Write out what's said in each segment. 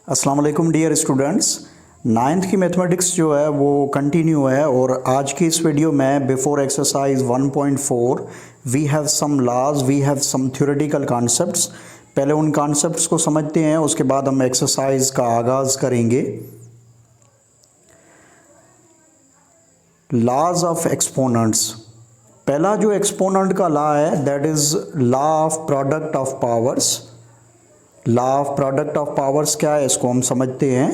अस्सलाम वालेकुम dear students. Ninth की मैथमेटिक्स जो है वो कंटिन्यू है और आज की इस वीडियो में before exercise 1.4 we have some laws, we have some theoretical concepts. पहले उन कॉन्सेप्ट्स को समझते हैं, उसके बाद हम एक्सरसाइज का आगाज़ करेंगे। Laws of exponents. पहला जो एक्सपोनेंट का लॉ है that is law of product of powers. Law of product of powers क्या है इसको हम समझते हैं।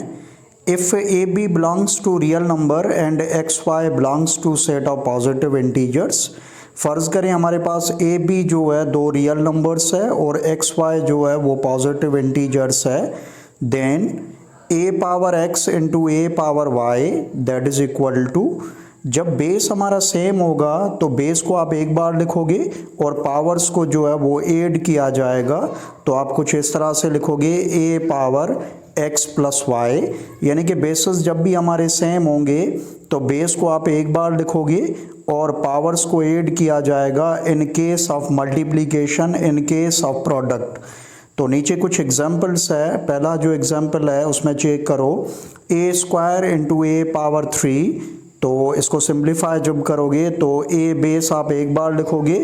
If a B belongs to real number and x y belongs to set of positive integers. फ़र्ज़ करें हमारे पास ए बी जो है दो रियल नंबर्स है और एक्स वाई जो है वो पॉजिटिव इंटीजर्स है। Then a power x into a power y that is equal to, जब बेस हमारा सेम होगा तो बेस को आप एक बार लिखोगे और पावर्स को जो है वो ऐड किया जाएगा, तो आप कुछ इस तरह से लिखोगे ए पावर एक्स प्लस वाई। यानी कि बेसिस जब भी हमारे सेम होंगे तो बेस को आप एक बार लिखोगे और पावर्स को ऐड किया जाएगा इन case of multiplication, in case of product. तो नीचे कुछ एग्जाम्पल्स है। पहला जो एग्जाम्पल है उसमें चेक करो, ए स्क्वायर इंटू ए पावर 3। तो इसको सिंप्लीफाई जब करोगे तो ए बेस आप एक बार लिखोगे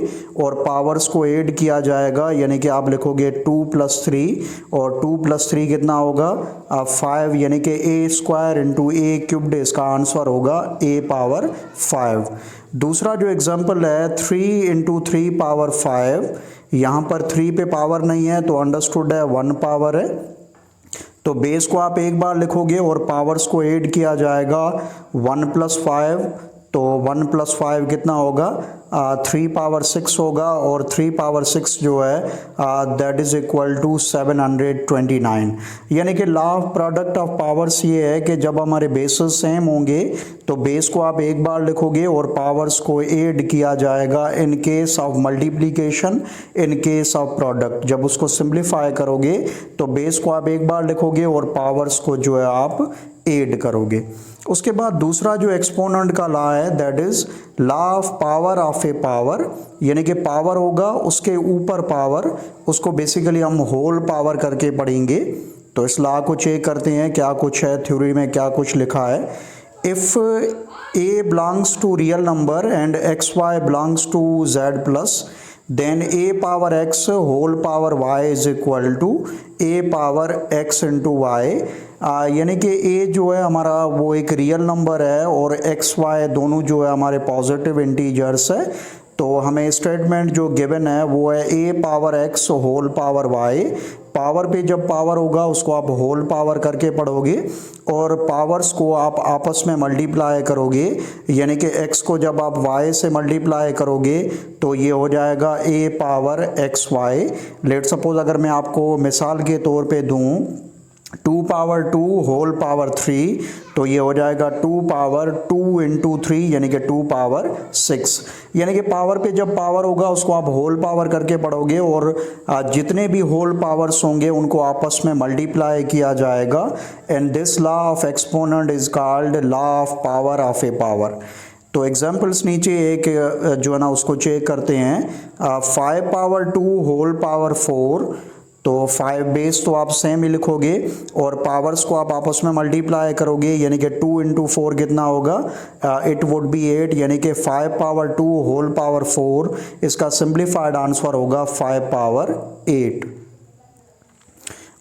और पावर्स को ऐड किया जाएगा, यानी कि आप लिखोगे 2 + 3 और 2 + 3 कितना होगा 5, यानी कि ए स्क्वायर इंटू ए क्यूब्ड इसका आंसर होगा ए पावर 5। दूसरा जो एग्जांपल है 3 इंटू 3 पावर 5, यहाँ पर 3 पे पावर नहीं है तो अंडरस्टूड है 1 पावर है। तो बेस को आप एक बार लिखोगे और पावर्स को ऐड किया जाएगा 1 + 5, तो 1 + 5 कितना होगा 3 पावर 6 होगा और 3 पावर 6 जो है दैट इज़ इक्वल टू 729। यानी कि law of product of powers ये है कि जब हमारे बेसेस सेम होंगे तो बेस को आप एक बार लिखोगे और पावर्स को ऐड किया जाएगा इन case of multiplication, in case of product. जब उसको सिंप्लीफाई करोगे तो बेस को आप एक बार लिखोगे और पावर्स को जो है आप ऐड करोगे। उसके बाद दूसरा जो एक्सपोनेंट का लॉ है that is law of power of a power. यानी कि पावर होगा उसके ऊपर पावर, उसको बेसिकली हम होल पावर करके पढ़ेंगे। तो इस लॉ को चेक करते हैं क्या कुछ है, थ्योरी में क्या कुछ लिखा है। If a belongs to real number and x y belongs to Z plus, then a power x whole power y is equal to a power x into y. यानी कि ए जो है हमारा वो एक रियल नंबर है और एक्स वाई दोनों जो है हमारे पॉजिटिव इंटीजर्स है। तो हमें स्टेटमेंट जो गिवन है वो है A power x whole power Y. Power पे जब पावर होगा उसको आप होल पावर करके पढ़ोगे और पावर्स को आप आपस में मल्टीप्लाई करोगे, यानी कि x को जब आप y से मल्टीप्लाई करोगे तो ये हो जाएगा a power x y. Let suppose अगर मैं आपको मिसाल के तौर पे दूं 2 पावर 2 होल पावर 3, तो ये हो जाएगा 2 पावर 2 इंटू 3 यानी कि 2 पावर 6। यानी कि पावर पे जब पावर होगा उसको आप होल पावर करके पढ़ोगे और जितने भी होल पावर्स होंगे उनको आपस में मल्टीप्लाई किया जाएगा। And this law of exponent is called law of power of a power. तो एग्जाम्पल्स नीचे एक जो है ना उसको चेक करते हैं। 5 पावर 2 होल पावर 4, तो 5 बेस तो आप सेम ही लिखोगे और पावर्स को आप आपस में मल्टीप्लाई करोगे, यानी कि 2 इंटू 4 कितना होगा इट वुड बी 8, यानी कि 5 पावर 2 होल पावर 4 इसका सिंप्लीफाइड आंसर होगा 5 पावर 8।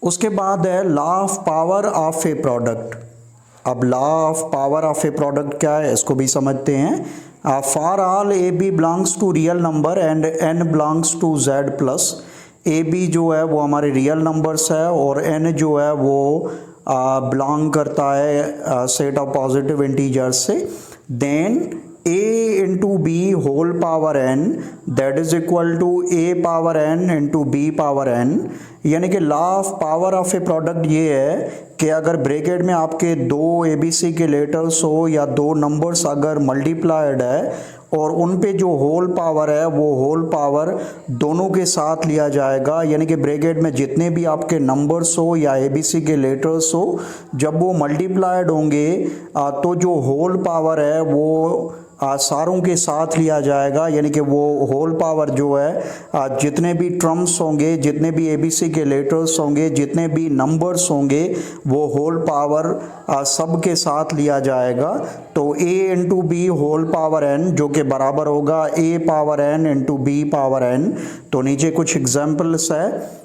उसके बाद है law of power of a product. अब law of power of a product क्या है इसको भी समझते हैं। For all A B belongs to real number and N belongs to Z plus. A B जो है वो हमारे रियल नंबर्स है और एन जो है वो बिलोंग करता है सेट ऑफ पॉजिटिव इंटीजर्स से। Then a into b whole power n that is equal to a power n into b power n। यानी कि law of power of a product ये है कि अगर ब्रैकेट में आपके दो ABC के लेटर्स हो या दो नंबर्स अगर मल्टीप्लाइड है और उन पे जो होल पावर है वो होल पावर दोनों के साथ लिया जाएगा, यानी कि ब्रैकेट में जितने भी आपके नंबर्स हो या ABC के लेटर्स हो जब वो मल्टीप्लाइड होंगे तो जो होल पावर है वो सारों के साथ लिया जाएगा, यानी कि वो होल पावर जो है जितने भी टर्म्स होंगे, जितने भी एबीसी के लेटर्स होंगे, जितने भी नंबर्स होंगे, वो होल पावर सब के साथ लिया जाएगा। तो a into b whole power n जो कि बराबर होगा a power n into b power n। तो नीचे कुछ एग्जाम्पल्स है।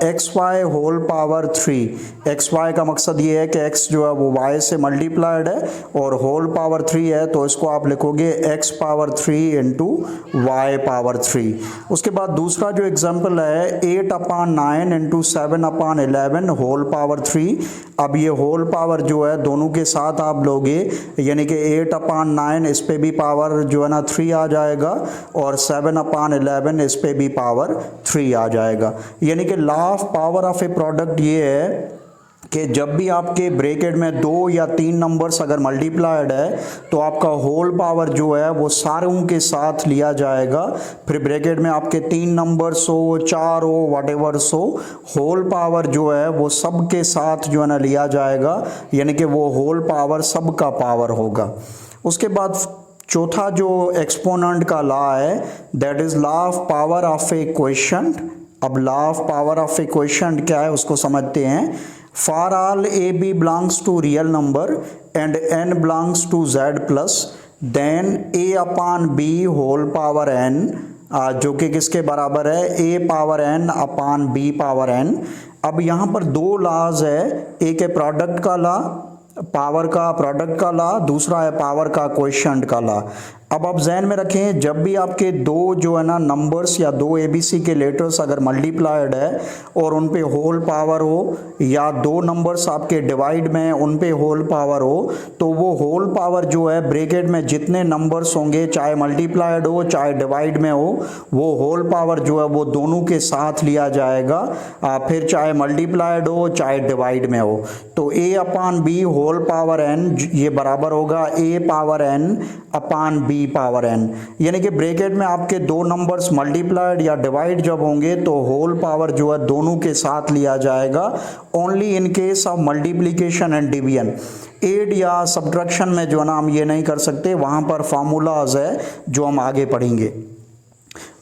X y whole power 3, x y का मकसद ये है कि x जो है वो y से मल्टीप्लाइड है और होल पावर 3 है, तो इसको आप लिखोगे x power 3 into y power 3। उसके बाद दूसरा जो एग्जांपल है 8/9 इंटू 7/11 होल पावर 3। अब ये होल पावर जो है दोनों के साथ आप लोगे, यानी कि 8/9 इस पे भी पावर जो है ना 3 आ जाएगा और 7/11 इस पे भी पावर 3 आ जाएगा। यानी कि law of power of a product ये है कि जब भी आपके ब्रैकेट में 2 या 3 नंबर्स अगर मल्टीप्लाइड है तो आपका होल पावर जो है वो सारों के साथ लिया जाएगा। फिर ब्रैकेट में आपके 3 नंबर्स हो, 4 हो, व्हाटएवर हो, होल पावर जो है वो सब के साथ जो है ना लिया जाएगा, यानी कि वो होल पावर सब का पावर होगा। उसके बाद चौथा जो एक्सपोनेंट का लॉ है that is law of power of a quotient. अब law of power of a quotient क्या है उसको समझते हैं। For all A B belongs to real number and N belongs to Z plus then A upon B whole power N, जो कि किसके बराबर है A power N upon B power N. अब यहाँ पर 2 लॉज है, एक है प्रोडक्ट का लॉ, पावर का प्रोडक्ट का लॉ, दूसरा है पावर का क्वोशिएंट का लॉ। अब आप ज़हन में रखें जब भी आपके 2 जो है ना नंबर्स या 2 एबीसी के लेटर्स अगर मल्टीप्लाइड है और उन पे होल पावर हो, या 2 नंबर्स आपके डिवाइड में उन पे होल पावर हो, तो वो होल पावर जो है ब्रैकेट में जितने नंबर्स होंगे चाहे मल्टीप्लाइड हो चाहे डिवाइड में हो, वो होल पावर जो है वो दोनों के साथ लिया जाएगा, फिर चाहे मल्टीप्लाइड हो चाहे डिवाइड में हो। तो a upon B whole power n ये बराबर होगा a power n upon b power n, यानी कि ब्रैकेट में आपके 2 नंबर्स मल्टीप्लाइड या डिवाइड जब होंगे तो होल पावर जो है दोनों के साथ लिया जाएगा। Only in case of multiplication and division, add या सब्ट्रैक्शन में जो है ना हम ये नहीं कर सकते, वहां पर फार्मूलाज है जो हम आगे पढ़ेंगे।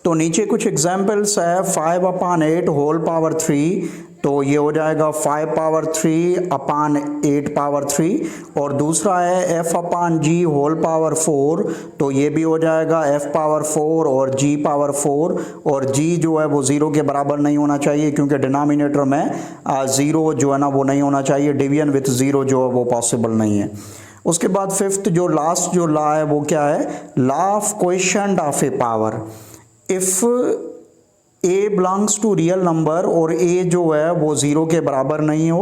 तो नीचे कुछ एग्जाम्पल्स है 5/8 होल पावर 3, तो ये हो जाएगा 5 पावर 3 अपॉन 8 पावर 3। और दूसरा है f upon g whole power 4, तो ये भी हो जाएगा f पावर 4 और g पावर 4, और g जो है वो 0 के बराबर नहीं होना चाहिए क्योंकि डिनोमिनेटर में 0 जो है ना वो नहीं होना चाहिए, डिवीजन विथ 0 जो है वो पॉसिबल नहीं है। उसके बाद फिफ्थ जो लास्ट जो लॉ है वो क्या है, law of quotient of a power. If a belongs to real number और a जो है वो 0 के बराबर नहीं हो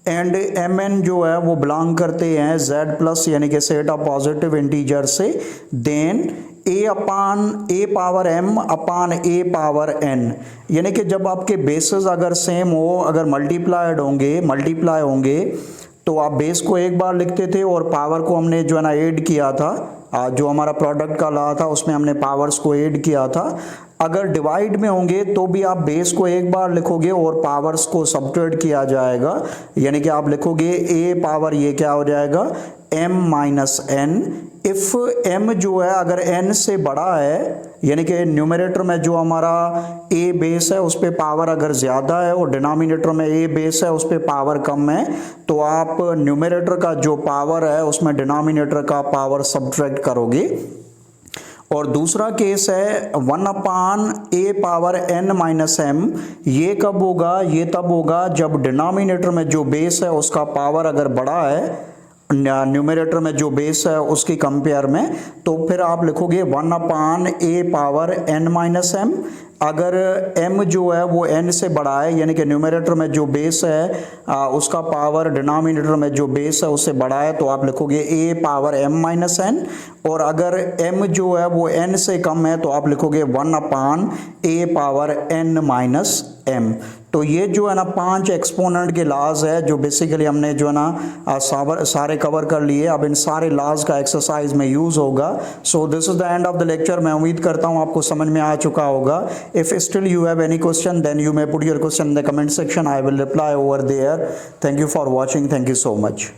एंड mn जो है वो बिलोंग करते हैं z प्लस यानी कि सेट ऑफ पॉजिटिव इंटीजर से, then a upon a power m upon a power n, यानी कि जब आपके बेसेस अगर सेम हो, अगर मल्टीप्लाई होंगे तो आप बेस को एक बार लिखते थे और पावर को हमने जो है ना ऐड किया था, जो हमारा प्रोडक्ट का लॉ था उसमें हमने पावर्स को ऐड किया था। अगर डिवाइड में होंगे तो भी आप बेस को एक बार लिखोगे और पावर्स को सब्ट्रैक्ट किया जाएगा, यानी कि आप लिखोगे a पावर ये क्या हो जाएगा m minus n। If m जो है अगर n से बड़ा है, यानी कि न्यूमरेटर में जो हमारा a बेस है उस पे पावर अगर ज़्यादा है और डिनोमिनेटर में a बेस है उस पे पावर कम है, तो आप न्यूमरेटर का जो पावर है उसमें डिनोमिनेटर का पावर सब्ट्रैक्ट करोगे। और दूसरा केस है 1 upon a power n minus m, ये कब होगा, ये तब होगा जब डिनोमिनेटर में जो बेस है उसका पावर अगर बड़ा है न्यूमरेटर में जो बेस है उसकी कंपेयर में, तो फिर आप लिखोगे 1 upon a power n minus m। अगर m जो है वो n से बड़ा है, यानी कि न्यूमरेटर में जो बेस है उसका पावर डिनोमिनेटर में जो बेस है उससे बड़ा है, तो आप लिखोगे a power m minus n। और अगर m जो है वो n से कम है तो आप लिखोगे 1 upon a power n minus m। तो ये जो है ना 5 एक्सपोनेंट के लॉज है जो बेसिकली हमने जो है ना सारे कवर कर लिए। अब इन सारे लॉज का एक्सरसाइज में यूज होगा। So this is the end of the lecture. मैं उम्मीद करता हूँ आपको समझ में आ चुका होगा। If still you have any question then you may put your question in the comment section, I will reply over there. Thank you for watching, thank you so much.